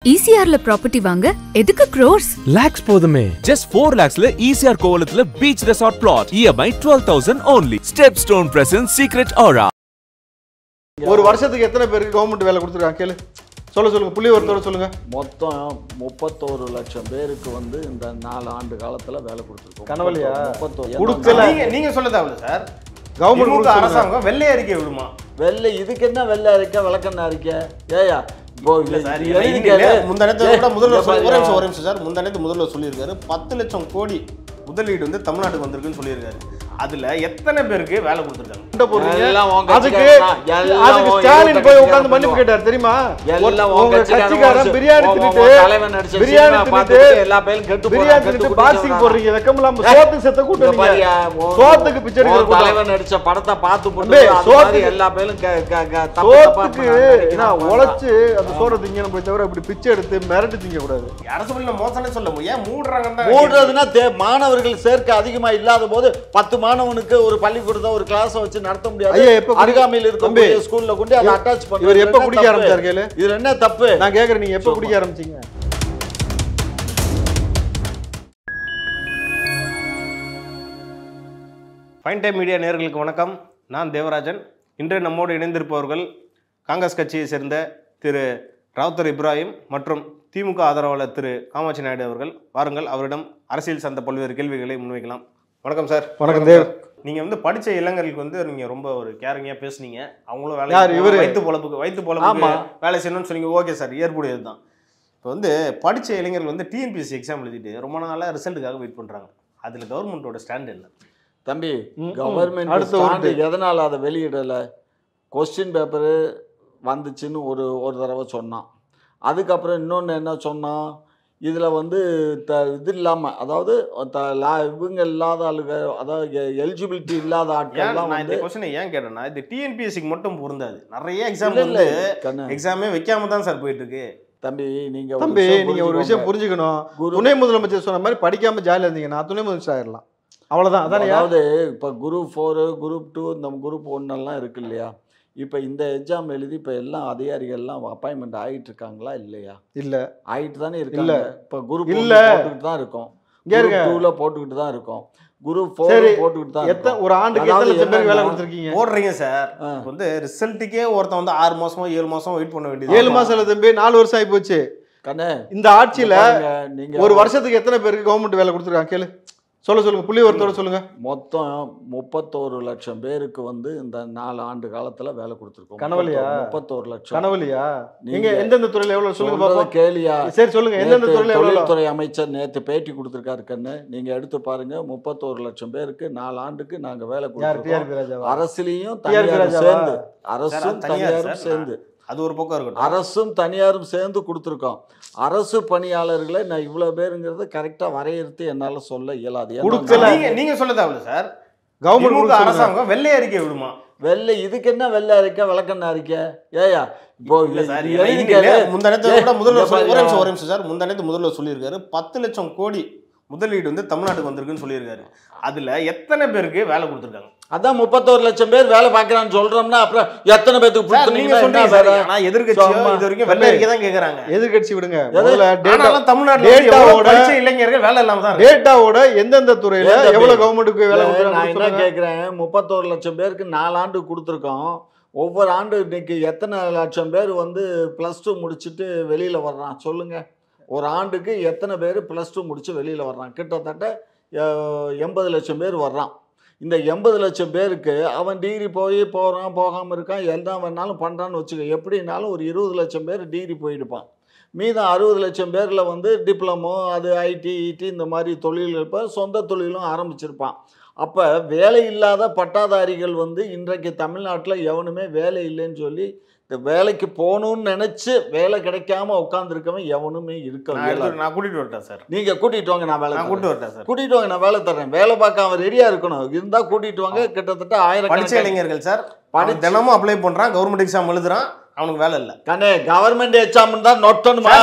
ECRல property வாங்க எதுக்கு crores? Lakhs போதுமே. Just 4 lakhsல ECR கோவலத்துல beach resort plot. EMI 12,000 only. Stepstone presents Secret Aura. ஒரு வருஷத்துக்கு எத்தனை பேருக்கு கவர்மெண்ட் வேலை கொடுத்துருக்காங்க கேளு. சொல்லுங்க புள்ளி ஒருத்தரோட சொல்லுங்க. மொத்தம் 31 லட்சம் பேருக்கு வந்து இந்த 4 ஆண்டு காலத்துல வேலை கொடுத்துருக்கோம். கனவலியா? 31 கொடுக்கல. நீங்க சொல்லதாவல சார். கவர்மெண்ட் அரசாங்கம் வெள்ளை அறிக்கை விடுமா? வெள்ளை இதுக்கு என்ன வெள்ளை அறிக்கை விளக்கண்ண அறிக்கை? ஏயா முந்தானத்து முதல்வர் சொல்லியிருக்காரு 10 லட்சம் கோடி முதலீடு வந்து தமிழ்நாட்டுக்கு வந்திருக்குன்னு சொல்லியிருக்காரு. அதுல எத்தனை பேருக்கு வேலை கொடுத்துருக்காங்க? அதுக்கு ஸ்டாலின் போய் உட்கார்ந்து மன்னிப்பு கேட்டார் தெரியுமா? உங்க கட்சிக்காரன் பிரியாணி தின்னுட்டு பாக்ஸிங் போடுறீங்க, வெக்கமில்லாம சோத்துக்கு செத்த கூட்டணி, சோத்துக்கு பிச்சை எடுக்கிற தலைவன் நடிச்ச படத்தை பார்த்து போட்டு எல்லா பேரும் சோத்துக்கு உழைச்சு அந்த சோறை திங்கணும் போய் தவிர இப்படி பிச்சை எடுத்து மிரட்டு திங்க கூடாது. அரசு பள்ளியில மோசம்னு சொல்ல ஏன் மூடுறாங்க? மூடுறதுன்னா மாணவர்கள் சேர்க்கை அதிகமா இல்லாத போது 10 மாணவனுக்கு ஒரு பள்ளிக்கூடத்தை ஒரு கிளாஸ் வச்சு நடத்த முடியாது. அருகாமையில் இருக்க ஸ்கூல்ல கொண்டு அதை அட்டாச் பண்ணி இவர் எப்ப குடிக்க ஆரம்பிச்சாரு கேளு. இதுல என்ன தப்பு? நான் கேக்குறேன், நீங்க எப்ப குடிக்க ஆரம்பிச்சீங்க? ஃபைன் டைம் மீடியா நேயர்களுக்கு வணக்கம். நான் தேவராஜன். இன்று நம்மோடு இணைந்திருப்பவர்கள் காங்கிரஸ் கட்சியை சேர்ந்த திரு ராவுத்தர் இப்ராஹிம் மற்றும் திமுக ஆதரவாளர் திரு காமாட்சி நாயுடு அவர்கள். வாருங்கள், அவரிடம் அரசியல் சார்ந்த பல்வேறு கேள்விகளை முன்வைக்கலாம். வணக்கம் சார். வணக்கம் தேவ். நீங்க வந்து படிச்ச இளைஞர்களுக்கு வந்து நீங்க ரொம்ப ஒரு கேரிங்கா பேசுனீங்க. அவங்களும் வேலை வைத்து பொழப்புக்கு வேலை செய்யணும்னு சொன்னீங்க. ஓகே சார், ஏற்புடையது தான். இப்போ வந்து படிச்ச இளைஞர்கள் வந்து டிஎன்பிஎஸ்சி எக்ஸாம் எழுதிட்டு ரொம்ப நாளாக ரிசல்ட்டுக்காக வெயிட் பண்றாங்க. அதுல கவர்மெண்டோட ஸ்டாண்ட் என்ன? தம்பி, கவர்மெண்ட் எதனால அதை வெளியிடல? கொஸ்டின் பேப்பரு வந்துச்சுன்னு ஒரு தடவை சொன்னான். அதுக்கப்புறம் இன்னொன்று என்ன சொன்னான், இதில் வந்து இது இல்லாமல், அதாவது இவங்க இல்லாத ஆளுங்க, அதாவது எலிஜிபிலிட்டி இல்லாத ஆட்கள்லாம் நான் இந்த கொஸ்டினை ஏன் கேட்டேன்னா, இது டிஎன்பிஎஸ்சிக்கு மட்டும் பொருந்தாது. நிறைய எக்ஸாம் வந்து எக்ஸாமே வைக்காம தான் சார் போயிட்டு இருக்கு. தம்பி நீங்க ஒரு விஷயம் புரிஞ்சுக்கணும். துணை முதலமைச்சர் சொன்ன மாதிரி படிக்காம ஜாலியாக இருந்தீங்கன்னா துணை முதலமைச்சர் ஆயிடலாம். அவ்வளோதான். அதாவது இப்போ குரூப் 4 குரூப் 2 இந்த குரூப் 1 எல்லாம் இருக்கு இல்லையா? இப்போ இந்த எக்ஸாம் எழுதி இப்போ எல்லாம் அதிகாரிகள்லாம் அப்பாயின்மெண்ட் ஆகிட்டு இருக்காங்களா இல்லையா? இல்லை, ஆகிட்டு தானே இருக்காங்க. இப்போ குரூப் இல்லை போட்டுக்கிட்டு தான் இருக்கோம், குரூப் 2ல போட்டுக்கிட்டு தான் இருக்கோம், குரூப் 4 போட்டுக்கிட்டு தான். ஒரு ஆண்டுக்கு எத்தனை லட்சம் பேருக்கு வேலை கொடுத்துருக்கீங்க? போடுறீங்க சார். வந்து ரிசல்ட்டுக்கே ஒருத்தன் வந்து 6 மாசமோ 7 மாசம் வெயிட் பண்ண வேண்டியது. 7 மாசம் இல்லை தம்பி, 4 வருஷம் ஆகி போச்சு. இந்த ஆட்சியில ஒரு வருஷத்துக்கு எத்தனை பேருக்கு கவர்மெண்ட் வேலை கொடுத்துருக்காங்க கேளு. சொல்லுங்க புள்ளி ஒருத்தரோட சொல்லுங்க. மொத்தம் 31 லட்சம் பேருக்கு வந்து இந்த 4 ஆண்டு காலத்துல வேலை கொடுத்துருக்கோம். கனவலியா? 31 லட்சம். கனவலியா? நீங்க எந்தெந்த துறையில எவ்வளவு சொல்லுங்க பாப்போம். கேளியா? சரி சொல்லுங்க, எந்தெந்த துறையில எவ்வளவு? தொழில்துறை அமைச்சர் நேத்து பேட்டி கொடுத்திருக்காரு கண்ணு, நீங்க எடுத்து பாருங்க. 31 லட்சம் பேருக்கு 4 ஆண்டுக்கு நாங்க வேலை கொடுத்துருக்கோம். அரசுலயும் தனியாரும் சேர்ந்து, அரசும் தனியாரும் சேர்ந்து, அது ஒரு பக்கம் இருக்கட்டும், அரசும் தனியாரும் சேர்ந்து கொடுத்துருக்கோம். அரசு பணியாளர்களை நான் இவ்வளவு பேருங்கிறது கரெக்டா வரையறுத்து என்னால சொல்ல இயலாது. நீங்க சொல்லதாவல சார். கவர்மெண்ட் அரசாங்கம் வெள்ளை அறிக்கை விடுமா? வெள்ளை இதுக்கு என்ன வெள்ளை அறிக்கை விளக்கண்ண அறிக்கை? ஏயா இப்போ முந்தானத்து முதல்வர் சொல்லியிருக்காரு 10 லட்சம் கோடி முதலீடு வந்து தமிழ்நாட்டுக்கு வந்திருக்குன்னு சொல்லியிருக்காரு. அதுல எத்தனை பேருக்கு வேலை கொடுத்துருக்காங்க? அதான் 31 லட்சம் பேர் வேலை பார்க்கறான்னு சொல்றோம்னா அப்புறம் எத்தனை பேருக்கு எதிர்கட்சி விடுங்க. இளைஞர்கள் வேலை இல்லாம தான் டேட்டாவோட எந்தெந்த துறையில எவ்வளவு கவர்மெண்ட்டுக்கு வேலை கொடுக்குறாங்க? நான் என்ன கேட்கிறேன், 31 லட்சம் பேருக்கு 4 ஆண்டு கொடுத்துருக்கோம். ஒவ்வொரு ஆண்டு இன்னைக்கு எத்தனை லட்சம் பேர் வந்து +2 முடிச்சுட்டு வெளியில வர்றான் சொல்லுங்க. ஒரு ஆண்டுக்கு எத்தனை பேர் +2 முடிச்சு வெளியில வர்றான்? கிட்டத்தட்ட 80 லட்சம் பேர் வர்றான். இந்த 80 லட்சம் பேருக்கு அவன் டிகிரி போகிறான் போகாமல் இருக்கான், எல்லாம் வேணாலும் பண்ணுறான்னு வச்சுக்க. எப்படின்னாலும் ஒரு 20 லட்சம் பேர் டிகிரி போயிடுப்பான். மீதம் 60 லட்சம் பேரில் வந்து டிப்ளமோ, அது ஐடி இந்த மாதிரி தொழில்கள், இப்போ சொந்த தொழிலும் ஆரம்பிச்சிருப்பான். அப்போ வேலை இல்லாத பட்டாதாரிகள் வந்து இன்றைக்கு தமிழ்நாட்டில் எவனுமே வேலை இல்லைன்னு சொல்லி இந்த வேலைக்கு போகணும்னு நினைச்சு வேலை கிடைக்காம உட்காந்துருக்கவன் எவனுமே இருக்க. நான் கூட்டிட்டு வரட்டேன் சார். நீங்க கூட்டிட்டு வாங்க, நான் வேலை கூட்டிட்டு வரட்டேன் சார். கூட்டிட்டு வாங்க, நான் வேலை தர்றேன். வேலை பார்க்க அவன் ரெடியா இருக்கணும். இருந்தா கூட்டிட்டு வாங்க. கிட்டத்தட்ட 1000 படிச்ச இளைஞர்கள் சார். தினமும் அப்ளை பண்றான், கவர்மெண்ட் எக்ஸாம் எழுதுறான், அவனுக்கு வேலை இல்ல. கண்ணே, கவர்மெண்ட் எக்ஸாம் தான் நோட்டணுமா?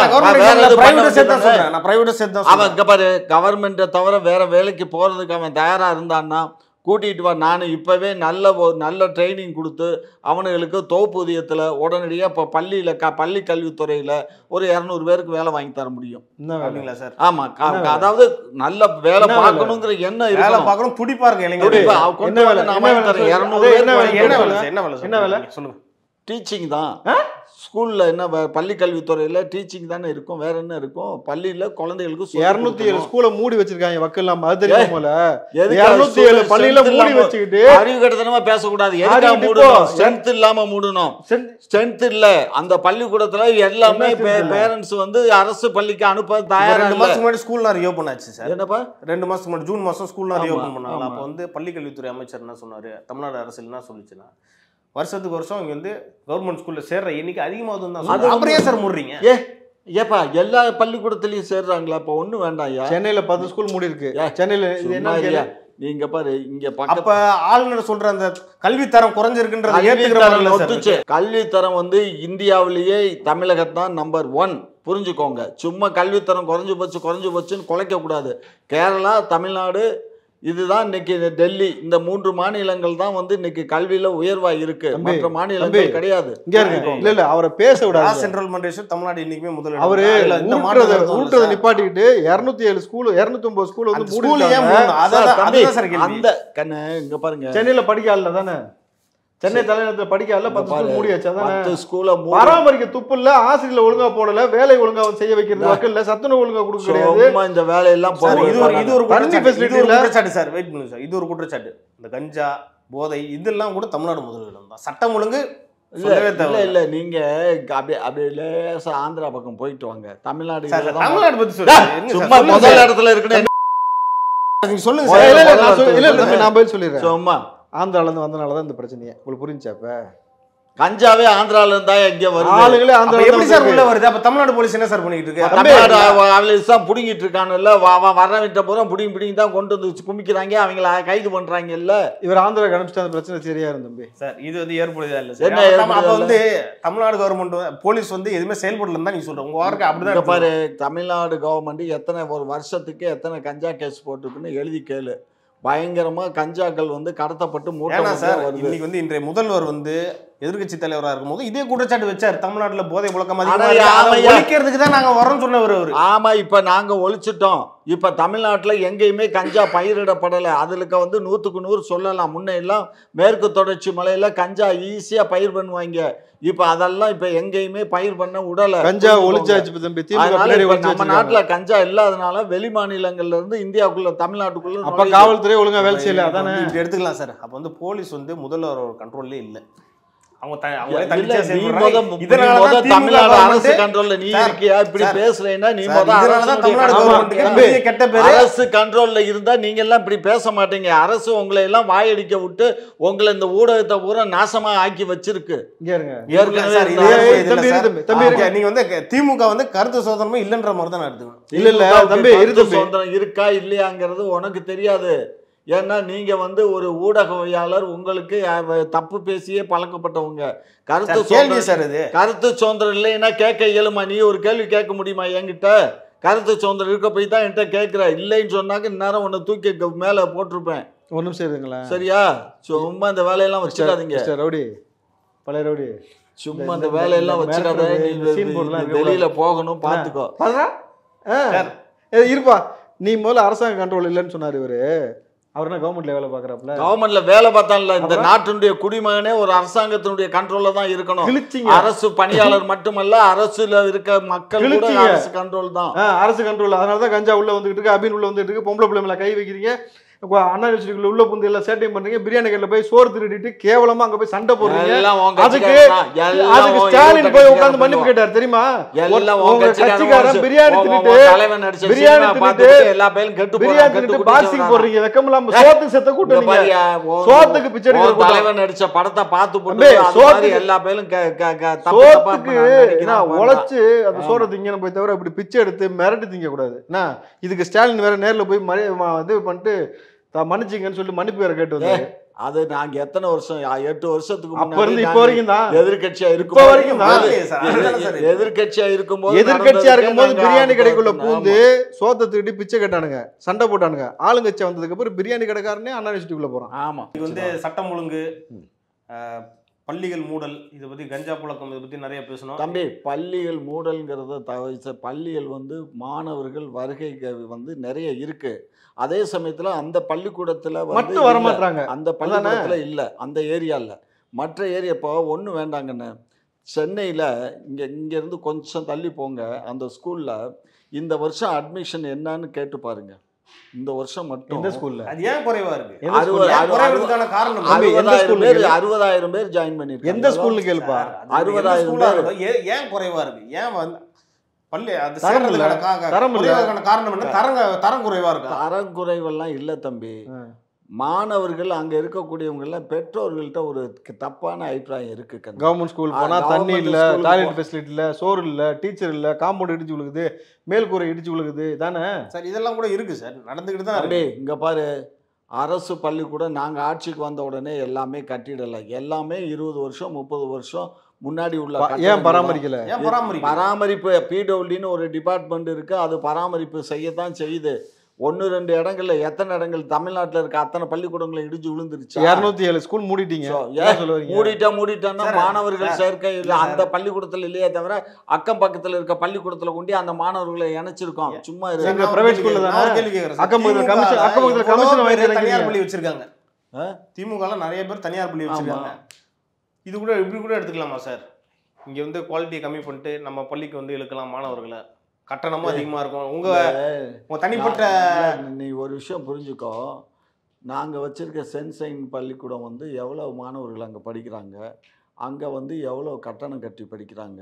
அவன் இங்க பாரு, கவர்மெண்ட்டை தவிர வேற வேலைக்கு போறதுக்கு அவன் தயாரா இருந்தான்னா கூட்டிகிட்டு வா. நான் இப்போவே நல்ல ட்ரைனிங் கொடுத்து அவனுங்களுக்கு தொகுப்பூதியத்தில் உடனடியாக இப்போ பள்ளியில் பள்ளி கல்வித்துறையில் ஒரு 200 பேருக்கு வேலை வாங்கி தர முடியும். அப்படிங்களா சார்? ஆமாம், அதாவது நல்ல வேலை பார்க்கணுங்கிற எண்ணம் வேலை இருக்கு. பார்க்கணும் துடிப்பா இருக்கு இளைஞர். கொண்டு வந்து நான் வாங்கி தரேன். 200 என்ன வேலை சொல்லுங்க. டீச்சிங் தான். ஸ்கூல்ல என்ன பள்ளி கல்வித்துறையில டீச்சிங் தானே இருக்கும், வேற என்ன இருக்கும்? பள்ளியில குழந்தைகளுக்கு 207 ஸ்கூலை மூடி வச்சிருக்காங்க வக்கெல்லாம். அது தெரியுமோல 207 பள்ளியில மூடி வச்சுக்கிட்டு அறிவு கட்டத்தனமா பேசக்கூடாது. எதுக்காக மூடணும்? ஸ்ட்ரென்த் இல்லாம மூடணும். ஸ்ட்ரென்த் இல்ல அந்த பள்ளிக்கூடத்துல எல்லாமே பேரண்ட்ஸ் வந்து அரசு பள்ளிக்கு அனுப்ப தயாரா. 2 மாசத்துக்கு முன்னாடி ஸ்கூல்லாம் ரீஓபன் ஆச்சு சார். என்னப்பா 2 மாசத்துக்கு முன்னாடி ஜூன் மாசம் ஸ்கூல்லாம் ரீஓபன் பண்ணாங்க. அப்போ வந்து பள்ளிக்கல்வித்துறை அமைச்சர் என்ன சொன்னாரு, தமிழ்நாடு அரசு என்ன சொல்லிச்சுன்னா, வருஷத்துக்கு வருஷம் இங்க வந்து கவர்மெண்ட் ஸ்கூல்ல சேர்ற எண்ணிக்கை அதிகமாகுதுன்னு தான் சொல்றாங்க. அப்புறம் ஏன் சார் மூடுறீங்க? ஏப்பா எல்லா பள்ளிக்கூடத்துலயும் சேர்றாங்களா? இப்ப ஒண்ணு வேண்டாம். சென்னையில 10 ஸ்கூல் மூடி இருக்கு. சென்னையில இது என்ன இல்லையா? நீங்க பாரு இங்க அப்ப ஆளுநர் சொல்ற அந்த கல்வித்தரம் குறைஞ்சிருக்குன்றது கல்வித்தரம் வந்து இந்தியாவிலேயே தமிழகத்தான் நம்பர் 1. புரிஞ்சுக்கோங்க. சும்மா கல்வித்தரம் குறைஞ்சு போச்சுன்னு குலைக்க கூடாது. கேரளா, தமிழ்நாடு, இதுதான் இன்னைக்கு டெல்லி, இந்த 3 மாநிலங்கள் தான் வந்து இன்னைக்கு கல்வியில உயர்வா இருக்கு. மற்ற மாநிலங்கள் கிடையாது. இல்ல அவரை பேச விடாது. சென்ட்ரல் மண்டேஷன் தமிழ்நாடு இன்னைக்குமே முதல்ல. அவரு ஊற்றதை நிப்பாட்டிக்கிட்டு 207 ஸ்கூல் 209 ஸ்கூல் வந்து அந்த கண்ணு இங்க பாருங்க. சென்னையில படிக்கல தானே, சென்னை தலைநகரத்துல படிக்கல 10 ஸ்கூல் மூடி வச்சா தானே. 10 ஸ்கூல பராமரிக்க துப்பு இல்ல, ஆசிரியர் ஒழுங்கா போடல, வேலை ஒழுங்கா செய்ய வைக்கிறது வக்கல்ல, சத்துணவு ஒழுங்கா கொடுக்க கிடையாது. இந்த வேலையெல்லாம் இது ஒரு குற்றச்சாட்டு சார். வெயிட் பண்ணுங்க சார், இது ஒரு குற்றச்சாட்டு. இந்த கஞ்சா போதை இதெல்லாம் கூட தமிழ்நாடு முதல்வரிடம் தான். சட்டம் ஒழுங்கு இல்ல நீங்க அப்படியே லேசா ஆந்திரா பக்கம் போயிட்டு வாங்க. தமிழ்நாடு பத்தி சொல்லுங்க. முதல் இடத்துல இருக்குன்னு சொல்லுங்க. நான் போய் சொல்லிடுறேன். சும்மா ஆந்திரால இருந்து வந்தனாலதான் இந்த பிரச்சனையே உங்களுக்கு புரிஞ்சா? இப்ப கஞ்சாவே ஆந்திரால இருந்தா எங்க வருது? ஆளுங்களே ஆந்திரால எப்படி சார் உள்ள வருது? அப்ப தமிழ்நாடு போலீஸ் என்ன சார் பண்ணிட்டு இருக்கு? தமிழ்நாடு ஆளுங்க தான் புடிங்கிட்டு இருக்கானுல்ல. வர்றவிட்ட பூரா புடிங்கி தான் கொண்டு வந்து குமிக்கிறாங்க, அவங்கள கைது பண்றாங்க. இல்ல இவர் ஆந்திரா கணிச்சிட்டு அந்த பிரச்சனை சரியா இருந்தம்பி சார். இது வந்து ஏற்படுதா இல்ல சார்? அப்ப வந்து தமிழ்நாடு கவர்மெண்ட் போலீஸ் வந்து எதுவுமே செயல்படலன்னு தான் நீங்க சொல்றீங்க. உங்க வார்த்தை அப்படிதான் பாரு. தமிழ்நாடு கவர்மெண்ட் எத்தனை ஒரு வருஷத்துக்கு எத்தனை கஞ்சா கேஸ் போட்டுருக்குன்னு எழுதி கேளு. பயங்கரமா கஞ்சாக்கள் வந்து கடத்தப்பட்டு இன்னைக்கு வந்து இன்றைய முதல்வர் வந்து எதிர்கட்சி தலைவராக இருக்கும்போது இதே குற்றச்சாட்டு வச்சார். தமிழ்நாட்டுல போதை புழக்கம் ஒழிக்கிறதுக்கு தான் நாங்க வரோம்னு சொன்னவர் அவரு. ஆமா, இப்ப நாங்க ஒழிச்சிட்டோம். இப்ப தமிழ்நாட்டுல எங்கேயுமே கஞ்சா பயிரிடப்படலை. அதுக்கு வந்து 100க்கு 100 சொல்லலாம். முன்ன எல்லாம் மேற்கு தொடர்ச்சி மலையில கஞ்சா ஈஸியா பயிர் பண்ணுவாங்க. இப்ப அதெல்லாம் இப்ப எங்கேயுமே பயிர் பண்ண உடல. கஞ்சா ஒழிச்சாச்சு. நம்ம நாட்டுல கஞ்சா இல்லாதனால வெளி மாநிலங்கள்ல இருந்து இந்தியாவுக்குள்ள தமிழ்நாட்டுக்குள்ள அப்ப காவல்துறை ஒழுங்கா வேலை செய்யல. அதானே எடுத்துக்கலாம் சார். அப்ப வந்து போலீஸ் வந்து முதல்வர் கண்ட்ரோல்லே இல்ல. தமிழ்நாடு அரசு கண்ட்ரோல்ல நீ இருக்கியா? இப்படி பேசுறேன்னா நீ அரசு கண்ட்ரோல்ல இருந்தா நீங்க எல்லாம் இப்படி பேச மாட்டீங்க. அரசு உங்களை எல்லாம் வாயடிக்க விட்டு உங்களை இந்த ஊடகத்தை பூரா நாசமா ஆக்கி வச்சிருக்கு. நீங்க வந்து திமுக வந்து கருத்து சுதந்திரமா இல்லன்ற மாதிரி தான் எடுத்துக்கணும். இல்ல இல்ல தம்பி, சுதந்திரம் இருக்கா இல்லையாங்கிறது உனக்கு தெரியாது. ஏன்னா நீங்க வந்து ஒரு ஊடகவியாளர், உங்களுக்கு தப்பு பேசியே பழக்கப்பட்டவங்க. கருத்து சுதந்திரம் இல்லைன்னா கேட்க இயலுமா? நீ ஒரு கேள்வி கேட்க முடியுமா என்கிட்ட? கருத்து சுதந்திரம் இருக்க போய் தான் என்கிட்ட கேட்கிற. இல்லைன்னு சொன்னாக்க இந்நேரம் உன்னை தூக்கி மேல போட்டிருப்பேன். ஒன்றும் சரிங்களா? சரியா? சும்மா இந்த வேலையெல்லாம் வச்சுக்காதீங்க. ரவுடி, பழைய ரவுடி, சும்மா இந்த வேலையெல்லாம் வச்சுக்காத. வெளியில போகணும், பாத்துக்கோ. இருப்பா, நீ முதல்ல அரசாங்க கண்ட்ரோல் இல்லைன்னு சொன்னாரு இவரு. அவர் என்ன கவர்மெண்ட்ல வேலை பாக்குறாப்ல? கவர்மெண்ட்ல வேலை பார்த்தான்ல. இந்த நாட்டினுடைய குடிமகனே ஒரு அரசாங்கத்தினுடைய கண்ட்ரோல்ல தான் இருக்கணும். அரசு பணியாளர் மட்டுமல்ல, அரசுல இருக்க மக்கள் கூட அரசு கண்ட்ரோல் தான். அரசு கண்ட்ரோல். அதனாலதான் கஞ்சா உள்ள வந்துட்டு இருக்கு, அபின் உள்ள வந்துட்டு இருக்கு, பொம்பளை பிள்ளை மேல கை வைக்கிறீங்க, அண்ணா யூனிவர்சிட்டிக்குள்ள உள்ள புந்து எல்லாம் சேட்டையும் பண்றீங்க, பிரியாணி கடையில போய் சோறு திருடிட்டு கேவலமா அங்க போய் சண்டை போடுறீங்க. அதுக்கு ஸ்டாலின் போய் உட்கார்ந்து மன்னிப்பு கேட்டார் தெரியுமா? உங்க கட்சிக்காரன் பிரியாணி தின்னுட்டு எல்லா பேரும் கெட்டு பிரியாணி பாக்ஸிங் போடுறீங்க. வெக்கமில்லாம சோத்துக்கு செத்த கூட்டீங்க. சோத்துக்கு பிச்சை எடுக்கிற தலைவன் நடிச்ச படத்தை பார்த்து போட்டு சோத்துக்கு எல்லா பேரும் சோத்துக்கு உழைச்சு அந்த சோறை திங்க போய் தவிர இப்படி பிச்சை எடுத்து மிரட்டு திங்க கூடாது. இதுக்கு ஸ்டாலின் வேற நேர்ல போய் இது பண்ணிட்டு மன்னிச்சிங்கன்னு சொல்லிட்டு மன்னிப்பு வேற கேட்டு வந்தாரு. அது நாங்க எத்தனை வருஷம் 8 வருஷத்துக்கு அப்ப இருந்து இப்ப வரைக்கும் தான் எதிர்கட்சியா இருக்கும் இப்ப வரைக்கும் தான் எதிர்கட்சியா இருக்கும்போது பிரியாணி கடைக்குள்ள பூந்து சோத்தை திருடி பிச்சை கட்டானுங்க, சண்டை போட்டானுங்க. ஆளுங்கட்சியா வந்ததுக்கு அப்புறம் பிரியாணி கடைக்காரனே அண்ணா யூனிவர்சிட்டிக்குள்ள போறான். ஆமா, இது வந்து சட்டம் ஒழுங்கு, பள்ளிகள் மூடல், இதை பத்தி கஞ்சா புழக்கம், இதை பத்தி நிறைய பேசணும் தம்பி. பள்ளிகள் மூடல்ங்கிறத தவிர பள்ளிகள் வந்து மாணவர்கள் வருகை வந்து நிறைய இருக்கு. அதே சமயத்துல அந்த பள்ளிக்கூடத்துல மட்டும் வர மாட்டாங்க. அந்த பள்ளிக்கூடத்துல இல்ல, அந்த ஏரியால மற்ற ஏரியா. இப்போ ஒன்றும் வேண்டாங்கண்ணே, சென்னையில் இங்கே இருந்து கொஞ்சம் தள்ளி போங்க, அந்த ஸ்கூலில் இந்த வருஷம் அட்மிஷன் என்னன்னு கேட்டு பாருங்க. இந்த வருஷம் மட்டும் இந்த ஸ்கூல்ல அது ஏன் குறைவா இருக்கு? 60,000 பேர் ஜாயின் பண்ணிருக்காங்க. எந்த ஸ்கூல்ல கேளுப்பா? 60,000 பேர் ஏன் குறைவா இருக்கு? ஏன் வந்து பள்ளி அது தரம் இல்ல. காரணம் என்ன? தரம் குறைவா இருக்கு. தரம் குறைவெல்லாம் இல்லை தம்பி. மாணவர்கள் அங்க இருக்கக்கூடியவங்க எல்லாம் பெற்றோர்கள்ட்ட ஒரு தப்பான அபிப்பிராயம் இருக்கு. கவர்மெண்ட் ஸ்கூல் போனா தண்ணி இல்ல, டாய்லெட் ஃபெசிலிட்டி இல்ல, சோறு இல்ல, டீச்சர் இல்ல, காம்பவுண்ட் இடிச்சு விழுகுது, மேல்கூரை இடிச்சு விழுகுது தானே சார். இதெல்லாம் கூட இருக்கு சார், நடந்துக்கிட்டு தான் இருக்கு. இங்க பாரு, அரசு பள்ளிக்கூடம் நாங்க ஆட்சிக்கு வந்த உடனே எல்லாமே கட்டிடல. எல்லாமே 20 வருஷம் 30 வருஷம் முன்னாடி உள்ள. ஏன் பராமரிக்கல? பராமரிப்பு பிடபிள்யூன்னு ஒரு டிபார்ட்மெண்ட் இருக்கு, அது பராமரிப்பு செய்யத்தான் செய்யுது. 1-2 இடங்கள்ல, எத்தனை இடங்கள் தமிழ்நாட்டில் இருக்க அத்தனை பள்ளிக்கூடங்களை இடிஞ்சு விழுந்துருச்சு. 207 ஸ்கூல் மூடிட்டீங்க. மூடிட்டா மாணவர்கள் சேர்க்கை இல்லை அந்த பள்ளிக்கூடத்துல இல்லையே தவிர அக்கம் பக்கத்துல இருக்க பள்ளிக்கூடத்துல கொண்டு அந்த மாணவர்களை இணைச்சிருக்கோம். சும்மா பிரைவேட் ஸ்கூல்ல தனியார் பள்ளி வச்சிருக்காங்க. திமுக நிறைய பேர் தனியார் பள்ளி வச்சிருக்காங்க. இது கூட இப்படி கூட எடுத்துக்கலாமா சார்? இங்க வந்து குவாலிட்டியை கம்மி பண்ணிட்டு நம்ம பள்ளிக்கு வந்து இழுக்கலாம் மாணவர்களை, கட்டணமும் அதிகமா இருக்கும். உங்க தனிப்பட்ட நீ ஒரு விஷயம் புரிஞ்சுக்கோ. நாங்க வச்சிருக்க சென்சைன் பள்ளிக்கூடம் வந்து எவ்வளவு மாணவர்கள் அங்க படிக்கிறாங்க, அங்க வந்து எவ்வளவு கட்டணம் கட்டி படிக்கிறாங்க,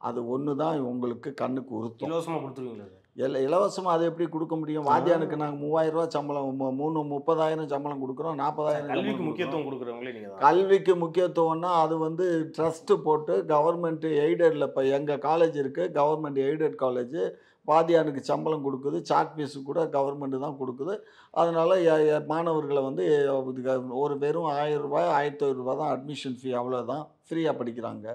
அது ஒண்ணுதான் உங்களுக்கு கண்ணுக்கு உறுத்தும். இலவசமா கொடுத்துருவீங்களா? இலவசமா அதை எப்படி கொடுக்க முடியும்? வாத்தியானுக்கு நாங்கள் 3000 ரூபா சம்பளம், 30,000 சம்பளம் கொடுக்குறோம், 40,000. கல்விக்கு முக்கியத்துவம் கொடுக்குறவங்களே நீங்க. கல்விக்கு முக்கியத்துவம்னா அது வந்து ட்ரஸ்ட்டு போட்டு கவர்மெண்ட் எய்டடில். இப்போ எங்கள் காலேஜ் இருக்குது, கவர்மெண்ட் எய்டட் காலேஜ். வாத்தியானுக்கு சம்பளம் கொடுக்குது, சாக் பீஸு கூட கவர்மெண்ட்டு தான் கொடுக்குது. அதனால் மாணவர்களை வந்து ஒரு வெறும் 1000 ரூபாய் 1500 ரூபா தான் அட்மிஷன் ஃபீ, அவ்வளோதான், ஃப்ரீயாக படிக்கிறாங்க.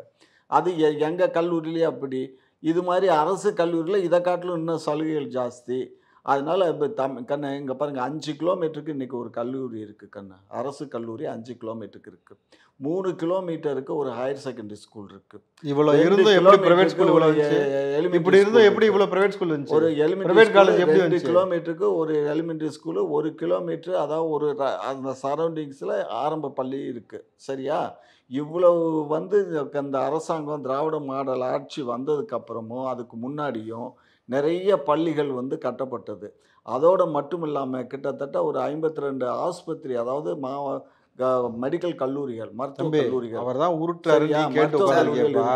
அது எங்கள் கல்லூரியிலே அப்படி. இது மாதிரி அரசு கல்லூரியில் இதை காட்டிலும் இன்னும் சலுகைகள் ஜாஸ்தி. அதனால் இப்போ கண்ணு இங்கே பாருங்கள், 5 கிலோமீட்டருக்கு இன்றைக்கி ஒரு கல்லூரி இருக்குது கண்ணு. அரசு கல்லூரி 5 கிலோமீட்டருக்கு இருக்குது. 3 கிலோமீட்டருக்கு ஒரு ஹையர் செகண்டரி ஸ்கூல் இருக்குது. இவ்வளோ இருந்தும் எப்படி பிரைவேட் ஸ்கூல் இப்படி இருந்தும் எப்படி இவ்வளோ பிரைவேட் ஸ்கூல் இருந்துச்சு? ஒரு எலிமெண்ட்ரி காலேஜ் 2 கிலோமீட்டருக்கு ஒரு எலிமெண்ட்ரி ஸ்கூலு, 1 கிலோமீட்டர், அதாவது ஒரு அந்த சரௌண்டிங்ஸில் ஆரம்ப பள்ளி இருக்குது. சரியா? இவ்வளவு வந்து அந்த அரசாங்கம் திராவிட மாடல் ஆட்சி வந்ததுக்கப்புறமும் அதுக்கு முன்னாடியும் நிறைய பள்ளிகள் வந்து கட்டப்பட்டது. அதோடு மட்டும் இல்லாமல் கிட்டத்தட்ட ஒரு 52 ஆஸ்பத்திரி, அதாவது மெடிக்கல் கல்லூரிகள், மருத்துவ கல்லூரிகள். அவர் தான் உருட்டுறாரு. மருத்துவ கல்லூரிகள் இருக்கா?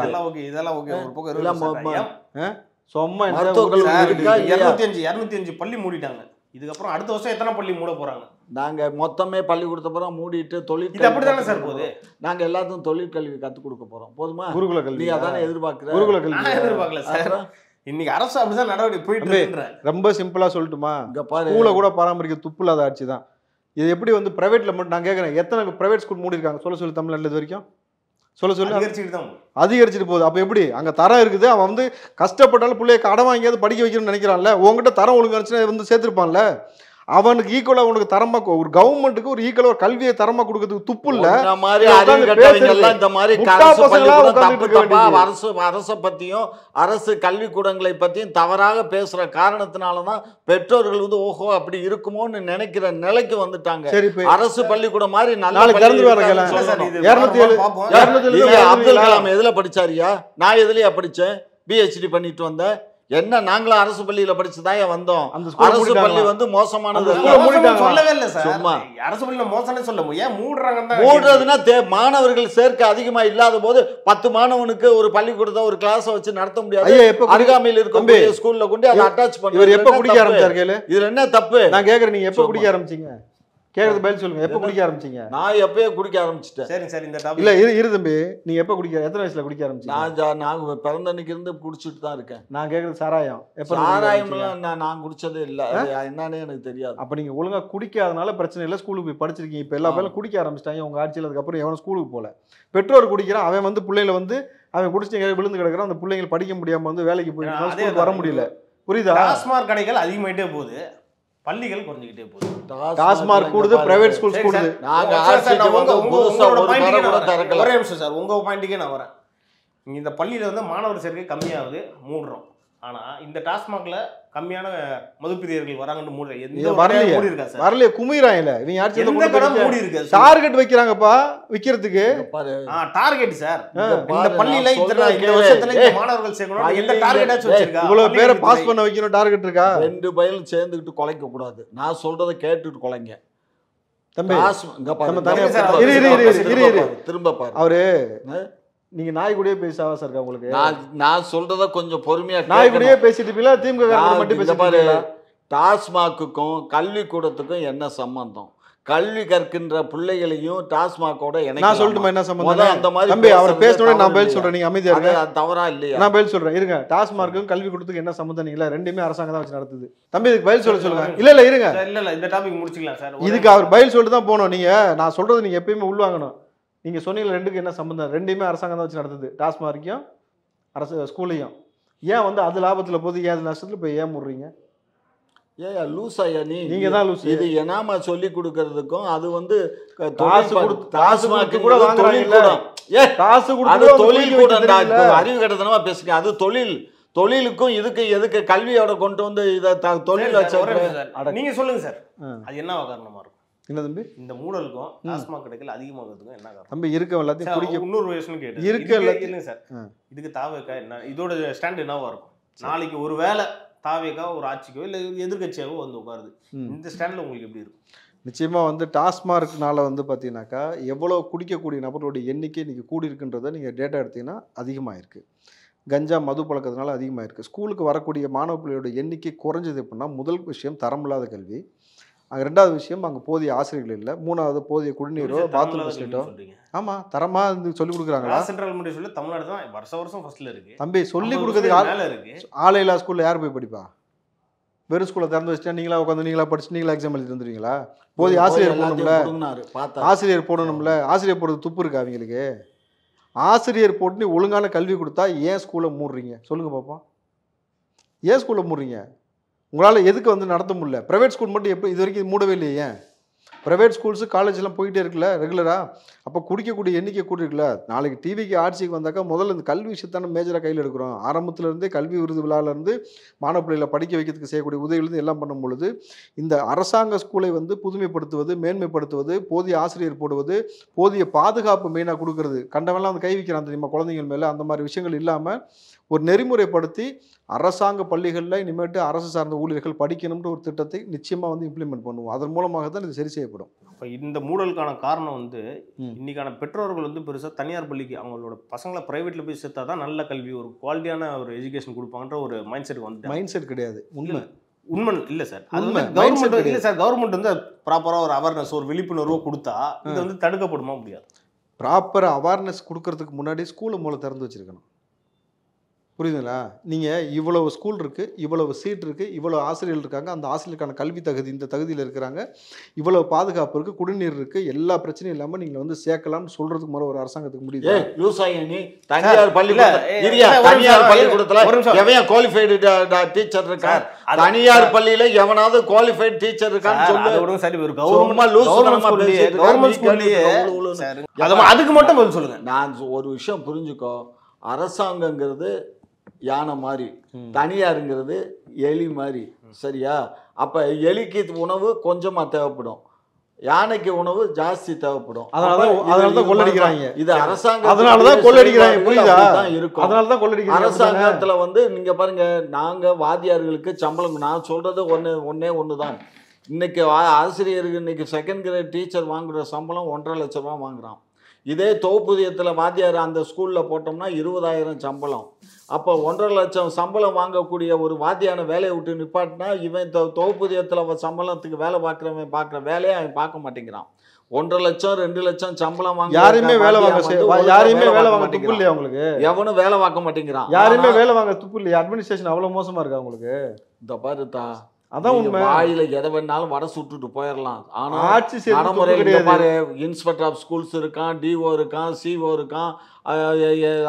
205 பள்ளி மூடிட்டாங்க. இதுக்கப்புறம் அடுத்த வருஷம் எத்தனை பள்ளி மூட போறாங்க? நாங்க மொத்தமே பள்ளிக்கூடத்தை போறோம் மூடிட்டு தொழில். இது அப்படிதானே சார் போகுது? நாங்க எல்லாத்துக்கும் தொழிற்கல்வி கற்றுக் கொடுக்க போறோம். போதுமா? குருகுல கல்வி. நீ அதானே எதிர்பார்க்குற? குருகுல கல்வி எதிர்பார்க்கல சார். இன்னைக்கு அரசு அப்படிதான் நடவடிக்கை போயிட்டு இருக்கு. ரொம்ப சிம்பிளா சொல்லட்டுமா, ஸ்கூல கூட பராமரிக்க துப்பு இல்லாத ஆட்சி தான் இது. எப்படி வந்து பிரைவேட்ல மட்டும் நான் கேட்கறேன், எத்தனை பிரைவேட் ஸ்கூல் மூடி இருக்காங்க சொல்லி தமிழ்நாட்டில் இது வரைக்கும் சொல்லு அதிகரிச்சுட்டு போகுது. அப்ப எப்படி அங்க தரம் இருக்குது? அவன் வந்து கஷ்டப்பட்டாலும் பிள்ளைய கடன் வாங்கியாவது படிக்க வைக்கணும்னு நினைக்கிறான்ல. உங்ககிட்ட தரம் ஒழுங்கு வந்து சேர்த்திருப்பான்ல. அவனுக்கு ஈக்குவலா உனக்கு தரமா, ஒரு கவர்மெண்ட்டுக்கு ஒரு ஈக்குவலா ஒரு கல்வியை தரமா கொடுக்கறதுக்கு துப்பு இல்ல. அரசை பத்தியும் அரசு கல்விக்கூடங்களை பத்தியும் தவறாக பேசுற காரணத்தினாலதான் பெற்றோர்கள் வந்து ஓஹோ அப்படி இருக்குமோன்னு நினைக்கிற நிலைக்கு வந்துட்டாங்க. அரசு பள்ளிக்கூடம் மாதிரி அப்துல் கலாம் எதுல படிச்சாரியா? நான் எதுலயா படிச்சேன்? PhD பண்ணிட்டு வந்தேன். என்ன நாங்களும் அரசு பள்ளியில படிச்சுதான் வந்தோம். அரசு பள்ளி வந்து மோசமானது சொல்லவே இல்லை சார். சும்மா அரசு பள்ளியில மோசம்னு சொல்ல ஏன் மூடுறதுன்னா மாணவர்கள் சேர்க்கை அதிகமா இல்லாத போது 10 மாணவனுக்கு ஒரு பள்ளிக்கூடத்தை ஒரு கிளாஸ் வச்சு நடத்த முடியாது. அருகாமையில் இருக்கக்கூடிய ஸ்கூல்ல கொண்டு அதை அட்டாச் பண்ணி எப்ப குடிக்க ஆரம்பிச்சாரு? இதுல என்ன தப்பு? நான் கேக்குறேன், நீங்க எப்ப குடிக்க ஆரம்பிச்சீங்க? கேக்குறது பதில் சொல்லுங்க. எப்ப குடிக்க ஆரம்பிச்சீங்க? நான் எப்பயே குடிக்க ஆரம்பிச்சிட்டேன். சரிங்க சார், இந்த டாபிக் இல்ல இரு தம்பி, நீங்க எப்ப குடிக்க, எத்தனை வயசுல குடிக்க ஆரம்பிச்சீங்க? நான் பிறந்த அன்னைக்கு இருந்து குடிச்சிட்டு தான் இருக்கேன். நான் கேக்குறது சாராயம் எப்ப? சாராயம்லாம் நான் குடிச்சதே இல்ல. அது என்னன்னே எனக்கு தெரியாது. அப்ப நீங்க ஒழுங்கா குடிக்காதனால பிரச்சனை இல்ல, ஸ்கூலுக்கு போய் படிச்சிருக்கீங்க. இப்ப எல்லா பேரும் குடிக்க ஆரம்பிச்சிட்டாங்க உங்க ஆட்சியில். அதுக்கப்புறம் எவனும் ஸ்கூலுக்கு போல. பெற்றோர் குடிக்கிறான், அவன் வந்து பிள்ளைகளை வந்து அவன் குடிச்சு விழுந்து கிடக்குறான். அந்த பிள்ளைங்க படிக்க முடியாம வந்து வேலைக்கு போய் ஸ்கூலுக்கு வர முடியல. புரியுதா? டாஸ்மாக் கடைகள் அதிகமாயிட்டே போகுது, பள்ளிகள் குறைஞ்சிக்கிட்டே போகுது. டாஸ்மாக் கூடுது, பிரைவேட் ஸ்கூல்ஸ் கூடுது. நாங்க ஆர்சிக்கு வந்து புதுசா ஒரு கடை கூட திறக்கல. ஒரே நிமிஷம் சார், உங்க பாயிண்ட்டுக்கே நான் வரேன். இந்த பள்ளியில வந்து மாணவர் சேர்க்கை கம்மியாகுது, மூடுறோம். ஆனா இந்த டாஸ்மாக்ல கம்மியான மதுப்பிரியர்கள் வராங்கன்னு மூடுற எந்த வரலையே, மூடி இருக்கா சார்? வரலையே, குமிறாங்கல. இவங்க ஆட்சியில எந்த கடை மூடி இருக்கு? டார்கெட் வைக்கிறாங்கப்பா விக்கிறதுக்கு. டார்கெட் சார், இந்த பள்ளியில இந்த வருஷத்துல இந்த மாணவர்கள் சேர்க்கணும், எந்த டார்கெட்டாச்சும் வச்சிருக்கா? இவ்வளவு பேரை பாஸ் பண்ண வைக்கணும் டார்கெட் இருக்கா? 2 பையலும் சேர்ந்துக்கிட்டு கொலைக்க கூடாது. நான் சொல்றதை கேட்டுட்டு கொலைங்க தம்பி. திரும்ப பாரு. அவரு நீங்க நாய் கூடயே பேச ஆசை இருக்கா உங்களுக்கு? நான் சொல்றத கொஞ்சம் பொறுமையா நாய் கூடயே பேசிட்டு இருப்பீங்களா? திமுக மட்டும் பேசிட்டு? டாஸ்மாக்குக்கும் கல்விக்கூடத்துக்கும் என்ன சம்பந்தம்? கல்வி கற்கின்ற பிள்ளைகளையும் டாஸ்மாகோட நான் சொல்லட்டுமா என்ன சம்பந்தம்? அந்த மாதிரி தம்பி அவர் பேசணும்னே நான் பதில் சொல்றேன், நீங்க அமைதியா இருங்க. அது தவறா இல்லையா? நான் பதில் சொல்றேன் இருங்க. டாஸ்மார்க்கும் கல்விக்கூடத்துக்கும் என்ன சம்பந்தம்? நீங்களா ரெண்டுமே அரசாங்கம் தான் வச்சு நடத்துது. தம்பி இதுக்கு பதில் சொல்லுங்க. இல்ல இருங்க, இல்ல இந்த டாபிக் முடிச்சுக்கலாம் சார். இதுக்கு அவர் பதில் சொல்லிட்டு தான் போகணும். நீங்க நான் சொல்றது நீங்க எப்பயுமே உள்வாங்கணும். நீங்க சொன்னீங்க ரெண்டுக்கு என்ன சம்பந்தம்? ரெண்டுமே அரசாங்கம் தான் வச்சு நடத்துது, டாஸ்மார்க்கையும் அரசு ஸ்கூலையும். ஏன் வந்து அது லாபத்துல போது, ஏன் அது நஷ்டத்துல போய் ஏன் முடுறீங்க? ஏயா லூசாயா நீங்க தான் லூஸ். இது எனாமா சொல்லி கொடுக்கறதுக்கும் அது வந்து காசு கொடுத்து கூட வாங்குறாங்க. காசு அது தொழில் கூட அறிவு கட்டத்தனமா பேசுங்க. அது தொழிலுக்கும் இதுக்கு எதுக்கு கல்வியோட கொண்டு வந்து இதை தொழில் வச்ச நீங்க சொல்லுங்க சார், அது என்ன காரணமா இருக்கும்? என்ன தம்பி இந்த மூடலுக்கும் டாஸ்மாக் கடைகள் அதிகமாகிறதுக்கும் என்ன காரணம்? தம்பி இருக்க எல்லாத்தையும் குடிக்க இன்னொரு விஷயம் கேட்டு இருக்க எல்லாத்தையும் சார், இதுக்கு தாவேக்கா என்ன, இதோட ஸ்டாண்ட் என்னவா இருக்கும்? நாளைக்கு ஒரு வேளை தாவேக்கா ஒரு ஆட்சிக்கோ இல்லை எதிர்கட்சியாகவோ வந்து உட்காருது, இந்த ஸ்டாண்டில் உங்களுக்கு எப்படி இருக்கும்? நிச்சயமாக வந்து டாஸ்மார்க்னால வந்து பார்த்தீங்கன்னாக்கா எவ்வளோ குடிக்கக்கூடிய நபர்களுடைய எண்ணிக்கை இன்றைக்கி கூடி இருக்குன்றதை நீங்கள் டேட்டா எடுத்தீங்கன்னா அதிகமாக இருக்குது. கஞ்சா மது பழக்கத்தினால அதிகமாக இருக்குது. ஸ்கூலுக்கு வரக்கூடிய மாணவ பிள்ளையோட எண்ணிக்கை குறைஞ்சது அப்படின்னா முதல் விஷயம் தரமில்லாத கல்வி. ரெண்டாவது விஷயம் அங்கே போதிய ஆசிரியர்கள் இல்லை. மூணாவது போதிய குடிநீரோ பாத்ரூம் ஃபெசிலிட்டோ. ஆமாம் தரமாக இருந்து சொல்லிக் கொடுக்குறாங்களா? சென்ட்ரல் எலிமெண்டரி ஸ்கூல்ல தமிழ்நாடு தான் வருஷம் ஃபர்ஸ்ட்ல இருக்கு. தம்பி சொல்லிக் கொடுக்குறதுக்கு ஆளே இல்லா ஸ்கூலில் யார் போய் படிப்பா? வெறும் ஸ்கூலை திறந்து வச்சுட்டா நீங்களா உட்காந்து நீங்களா படிச்சு நீங்களா எக்ஸாம் எழுதி வந்துடுவீங்களா? போதிய ஆசிரியர் போடணும்ல, ஆசிரியர் போடணும்ல. ஆசிரியர் போடுறது துப்பு இருக்கா அவங்களுக்கு? ஆசிரியர் போட்டு நீ ஒழுங்கான கல்வி கொடுத்தா ஏன் ஸ்கூலை மூடுறீங்க சொல்லுங்க பார்ப்போம். ஏன் ஸ்கூலை மூடுறீங்க? உங்களால் எதுக்கு வந்து நடத்த முடியல? ப்ரைவேட் ஸ்கூல் மட்டும் எப்போ இது வரைக்கும் மூடவே இல்லையே? ஏன் ப்ரைவேட் ஸ்கூல்ஸு காலேஜ்லாம் போயிட்டே இருக்குல்ல ரெகுலராக? அப்போ குடிக்கக்கூடிய எண்ணிக்கை கூட்டி இருக்குல்ல. நாளைக்கு டிவிக்கு ஆட்சிக்கு வந்தாக்கா முதல்ல இந்த கல்வி விஷயத்தான மேஜராக கையில் எடுக்கிறோம். ஆரம்பத்துலேருந்தே கல்வி விருது விழாவிலேருந்து மாணவ பிள்ளைகளை படிக்க வைக்கிறதுக்கு செய்யக்கூடிய உதவிலேருந்து எல்லாம் பண்ணும் பொழுது இந்த அரசாங்க ஸ்கூலை வந்து புதுமைப்படுத்துவது, மேன்மைப்படுத்துவது, போதிய ஆசிரியர் போடுவது, போதிய பாதுகாப்பு மெயினாக கொடுக்கறது. கண்டவெல்லாம் வந்து கை வைக்கிறான் தெரியுமா குழந்தைகள் மேலே, அந்த மாதிரி விஷயங்கள் இல்லாமல் ஒரு நெறிமுறைப்படுத்தி அரசாங்க பள்ளிகளில் இனிமேட்டு அரசு சார்ந்த ஊழியர்கள் படிக்கணும்ன்ற ஒரு திட்டத்தை நிச்சயமாக வந்து இம்ப்ளிமெண்ட் பண்ணுவோம். அதன் மூலமாக தான் இது சரி செய்யப்படும். இப்போ இந்த மூடலுக்கான காரணம் வந்து இன்னைக்கான பெற்றோர்கள் வந்து பெருசாக தனியார் பள்ளிக்கு அவங்களோட பசங்களை ப்ரைவேட்டில் போய் சேர்த்தா தான் நல்ல கல்வி, ஒரு குவாலிட்டியான ஒரு எஜுகேஷன் கொடுப்பாங்கன்ற ஒரு மைண்ட் செட் வந்து மைண்ட் செட் கிடையாது. உண்மை இல்லை சார். அது வந்து கவர்மெண்ட் இல்லை சார். கவர்மெண்ட் வந்து ப்ராப்பராக ஒரு அவேர்னஸ், ஒரு விழிப்புணர்வு கொடுத்தா இது வந்து தடுக்கப்படுமா? முடியாது. ப்ராப்பர் அவேர்னஸ் கொடுக்கறதுக்கு முன்னாடி ஸ்கூலை மூலம் திறந்து வச்சுருக்கணும். புரியுதுங்களா? நீங்கள் இவ்வளவு ஸ்கூல் இருக்குது, இவ்வளவு சீட் இருக்குது, இவ்வளோ ஆசிரியர்கள் இருக்காங்க, அந்த ஆசிரியருக்கான கல்வி தகுதி இந்த தகுதியில் இருக்கிறாங்க, இவ்வளவு பாதுகாப்பு இருக்குது, குடிநீர் இருக்குது, எல்லா பிரச்சனையும் இல்லாமல் நீங்கள் வந்து சேர்க்கலாம்னு சொல்கிறதுக்கு மேலே ஒரு அரசாங்கத்துக்கு முடியுது. தனியார் பள்ளிக்கூடத்தில் எவன் குவாலிஃபைடு டீச்சர் இருக்கா? தனியார் பள்ளியில் எவனாவது குவாலிஃபைடு டீச்சர் இருக்கான்னு சொல்லுங்க. சரி, ஒரு அதுக்கு மட்டும் பதில் சொல்லுங்க. நான் ஒரு விஷயம் புரிஞ்சுக்கோ. அரசாங்கங்கிறது யானை மாதிரி, தனியாருங்கிறது எலி மாதிரி. சரியா? அப்ப எலிக்கு உணவு கொஞ்சமா தேவைப்படும், யானைக்கு உணவு ஜாஸ்தி தேவைப்படும். அதனாலதான் கொள்ளடிக்கிறாங்க. இது அரசாங்கம், அதனாலதான் கொள்ளடிக்கிறாங்க. புரியுதா? இருக்கும். அதனாலதான் கொள்ளடிக்கிறாங்க. அரசாங்கத்துல வந்து நீங்க பாருங்க, நாங்க வாத்தியார்களுக்கு சம்பளம், நான் சொல்றது ஒண்ணுதான். இன்னைக்கு ஆசிரியருக்கு இன்னைக்கு செகண்ட் கிரேட் டீச்சர் வாங்குற சம்பளம் 1.5 லட்சம் ரூபாய் வாங்குறான். இதே தொகுப்பூதியத்தில் வாத்தியார் அந்த ஸ்கூலில் போட்டோம்னா 20,000 சம்பளம். அப்போ 1.5 லட்சம் சம்பளம் வாங்கக்கூடிய ஒரு வாத்தியான வேலையை விட்டு நிப்பாட்டினா இவன் தொகுப்பூதியத்தில் சம்பளத்துக்கு வேலை பார்க்குற வேலையை அவன் பார்க்க மாட்டேங்கிறான். 1.5 லட்சம் 2 லட்சம் சம்பளம் வாங்க யாருமே வேலை வாங்க துப்பு இல்லையா உங்களுக்கு? எவனும் வேலை பார்க்க மாட்டேங்கிறான். யாருமே வேலை வாங்க துப்பு இல்லையா? அட்மினிஸ்ட்ரேஷன் அவ்வளவு மோசமா இருக்கா உங்களுக்கு? இந்த பாருத்தா, அதான் உண்மை. வாயில எதை வேணாலும் வடை சுட்டுட்டு போயிடலாம். ஆனா ஆட்சி நடைமுறையில் பாரு, இன்ஸ்பெக்டர் ஆஃப் ஸ்கூல்ஸ் இருக்கான், டிஓ இருக்கான், சிஓ இருக்கான்,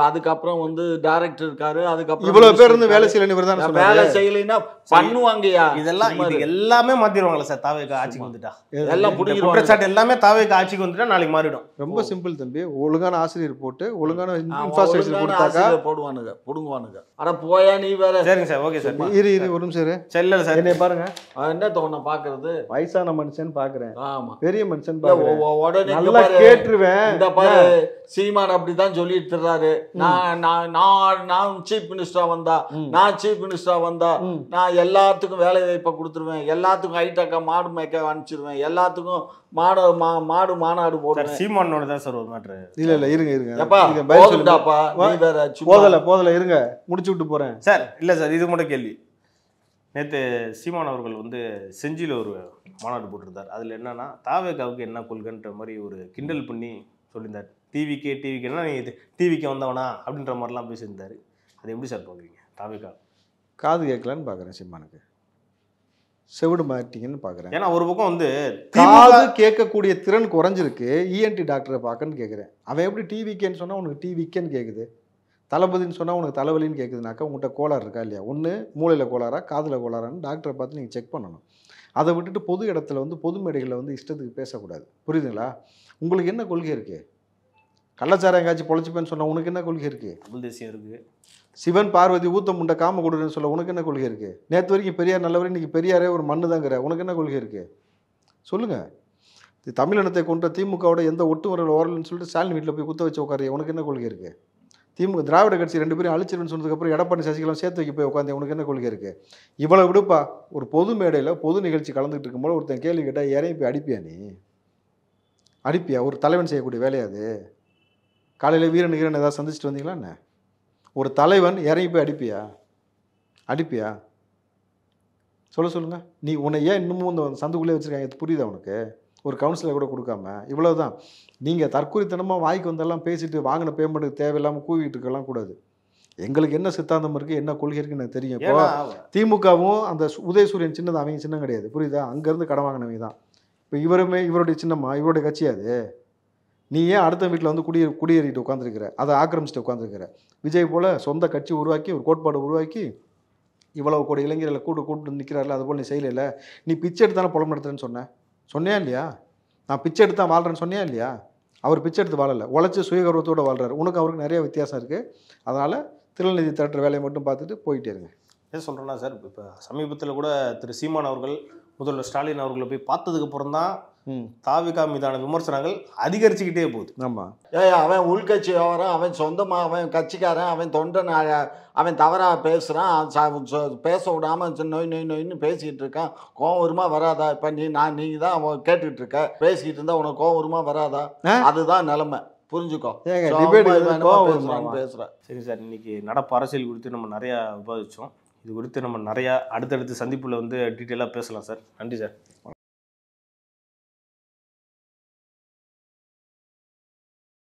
அதுக்கப்புறம் வந்து டைரக்டர் இருக்காரு. அதுக்கப்புறம் இவ்வளவு பேர் இருந்து வேலை செய்யல, வேலை செய்யலைன்னா பண்ணுவாங்கய்யா. இதெல்லாம் எல்லாமே மாத்திடுவாங்களா சார்? தாவேக்கு ஆட்சிக்கு வந்துட்டா எல்லாம் குற்றச்சாட்டு எல்லாமே தாவேக்கு ஆட்சிக்கு வந்துட்டா நாளைக்கு மாறிடும். ரொம்ப சிம்பிள் தம்பி. ஒழுங்கான ஆசிரியர் போட்டு ஒழுங்கான இன்ஃப்ராஸ்ட்ரக்சர் கொடுத்தாக்கா போடுவானுங்க, புடுங்குவானுங்க. அட போயா நீ வேற. சரிங்க சார், ஓகே சார். இரு ஒரு நிமிஷம் செல்ல சார். என்னை பாருங்க, என்ன தோண பாக்குறது? வயசான மனுஷன் பாக்குறேன், ஆமா பெரிய மனுஷன் உடனே கேட்டுருவேன். இந்த பாரு, சீமான் அப்படிதான் சொல்லிட்டு இருக்காரு. நான் சீஃப் மினிஸ்டரா வந்தா நான் எல்லாத்துக்கும் வேலை வாய்ப்பை கொடுத்துருவேன், எல்லாத்துக்கும் ஹைடெக்கா மாடு மேய்க்க அனுப்பிச்சிருவேன், எல்லாத்துக்கும் மாடு மாநாடு போடுவேன். சீமானோட தான் சார் ஒரு மாற்று. இல்ல இருங்க போதல இருங்க, முடிச்சு விட்டு போறேன் சார். இல்ல சார், இது மட்டும் கேள்வி. நேற்று சீமான் அவர்கள் வந்து செஞ்சியில் ஒரு மாநாடு போட்டிருந்தார். அதில் என்னன்னா தாவேக்காவுக்கு என்ன கொள்கைன்ற மாதிரி ஒரு கிண்டல் பண்ணி சொல்லியிருந்தார். டிவிக்கேன்னா நீ டிவிக்கு வந்தவனா அப்படின்ற மாதிரிலாம் பேசியிருந்தார். அது எப்படி சார் பார்க்குறீங்க? தாவேக்கா காது கேட்கலான்னு பார்க்குறேன், சீமானுக்கு செவிடு மாட்டிங்கன்னு பார்க்குறேன். ஏன்னா ஒரு பக்கம் வந்து காது கேட்கக்கூடிய திறன் குறைஞ்சிருக்கு, இஎன்டி டாக்டரை பார்க்கன்னு கேட்குறேன். அவன் எப்படி டிவிக்கேன்னு சொன்னால் உனக்கு டிவிக்கேன்னு கேட்குது, தளபதின்னு சொன்னால் உனக்கு தலைவலின்னு கேட்குதுனாக்கா உங்கள்கிட்ட கோளாறு இருக்கா இல்லையா? ஒன்று மூளையில் கோளாறா காதில் கோளாறான்னு டாக்டரை பார்த்து நீங்கள் செக் பண்ணணும். அதை விட்டுட்டு பொது இடத்துல வந்து பொது மேடைகளில் வந்து இஷ்டத்துக்கு பேசக்கூடாது, புரியுதுங்களா? உங்களுக்கு என்ன கொள்கை இருக்குது? கள்ளச்சாரம் எங்காச்சும் பொழைச்சிப்பேன்னு சொன்னால் உனக்கு என்ன கொள்கை இருக்குது? தமிழ் தேசியம் இருக்குது. சிவன் பார்வதி ஊத்த முண்டை காம கொடுன்னு சொல்ல உனக்கு என்ன கொள்கை இருக்குது? நேற்று வரைக்கும் பெரியார் நல்லவர், இன்றைக்கி பெரியாரே ஒரு மண்ணு தாங்கிற, உனக்கு என்ன கொள்கை இருக்குது? சொல்லுங்கள். இது தமிழினத்தை கொண்ட திமுகவோட எந்த ஒட்டுமுறையில் ஓரலன்னு சொல்லிட்டு ஸ்டாலின் வீட்டில் போய் குத்த வச்சு உட்காரு, உனக்கு என்ன கொள்கை இருக்குது? திமுக திராவிட கட்சி 2 பேரும் அழிச்சிருன்னு சொன்னதுக்கப்புறம் எடப்பாடி சசிகலாம் சேர்த்து வைக்க போய் உட்காந்து உனக்கு என்ன கொள்கை இருக்குது? இவ்வளோ விடுப்பா, ஒரு பொது மேடையில் பொது நிகழ்ச்சி கலந்துக்கிட்டு இருக்கும்போது ஒருத்தன் கேள்வி கேட்டால் இறங்கி போய் அடிப்பியா? நீ அடிப்பியா? ஒரு தலைவன் செய்யக்கூடிய வேலையாது. காலையில் வீரன் ஏதாவது சந்திச்சுட்டு வந்தீங்களா என்ன? ஒரு தலைவன் இறங்கி போய் அடிப்பியா? சொல்லுங்கள். நீ உன்னை ஏன் இன்னமும் இந்த சந்துக்குள்ளே வச்சுருக்காங்க, புரியுதா உனக்கு? ஒரு கவுன்சிலர் கூட கொடுக்காம இவ்வளோ தான். நீங்கள் தற்கொலைத்தனமாக வாய்க்கு வந்தெல்லாம் பேசிட்டு வாங்கின பேமெண்ட்டுக்கு தேவையில்லாமல் கூவிட்டு இருக்கலாம் கூடாது. எங்களுக்கு என்ன சித்தாந்தம் இருக்குது, என்ன கொள்கை இருக்குன்னு எனக்கு தெரியும். இப்போ திமுகவும் அந்த உதயசூரியன் சின்னது, அவங்க சின்னம் கிடையாது, புரியுதா? அங்கேருந்து கடன் வாங்கினவங்க தான். இப்போ இவருடைய சின்னம்மா, இவருடைய கட்சியாது. நீ ஏன் அடுத்த வீட்டில் வந்து குடியேறிட்டு உட்காந்துருக்கிற, அதை ஆக்கிரமிச்சுட்டு உட்காந்துருக்கிற? விஜய் போல் சொந்த கட்சி உருவாக்கி ஒரு கோட்பாடு உருவாக்கி இவ்வளவு கூட இளைஞர்களை கூட்டு நிற்கிறாரில்ல, அது போல் நீ செய்யலை. நீ பிச்சை எடுத்தானே புலம் நடத்துறேன்னு சொன்னியா இல்லையா? நான் பிச்சை எடுத்தா வாழ்கிறேன்னு சொன்னியா இல்லையா? அவர் பிச்சை எடுத்து வாழலை, உழைச்சி சுயகர்வத்தோடு வாழ்கிறார். உனக்கு அவருக்கு நிறைய வித்தியாசம் இருக்குது. அதனால் திருநிதி திரட்டுற வேலையை மட்டும் பார்த்துட்டு போயிட்டே இருங்க. என்ன சொல்கிறேன்னா சார், இப்போ சமீபத்தில் கூட திரு சீமான் அவர்கள் முதல்வர் ஸ்டாலின் அவர்களை போய் பார்த்ததுக்கு அப்புறம் தான் தாவிகா மீதான விமர்சனங்கள் அதிகரிச்சுக்கிட்டே போகுது. ஆமாம், அவன் உள்கட்சி விவரம், அவன் சொந்தமாக, அவன் கட்சிக்காரன், அவன் தொண்டன், அவன் தவறாக பேசுகிறான், பேச விடாமல் நொய்ன்னு பேசிக்கிட்டு இருக்கான். கோவம் வருமா வராதா? இப்போ நீங்கள் தான் அவன் கேட்டுக்கிட்டு இருக்க, பேசிக்கிட்டு இருந்தால் உனக்கு கோவம் வருமா வராதா? அதுதான் நிலைமை, புரிஞ்சுக்கோ. பேசுகிறேன். சரி சார், இன்னைக்கு நடப்பு அரசியல் குறித்து நம்ம நிறையா விவாதித்தோம். இது குறித்து நம்ம நிறையா அடுத்தடுத்து சந்திப்பில் வந்து டீட்டெயிலாக பேசலாம் சார். நன்றி சார்.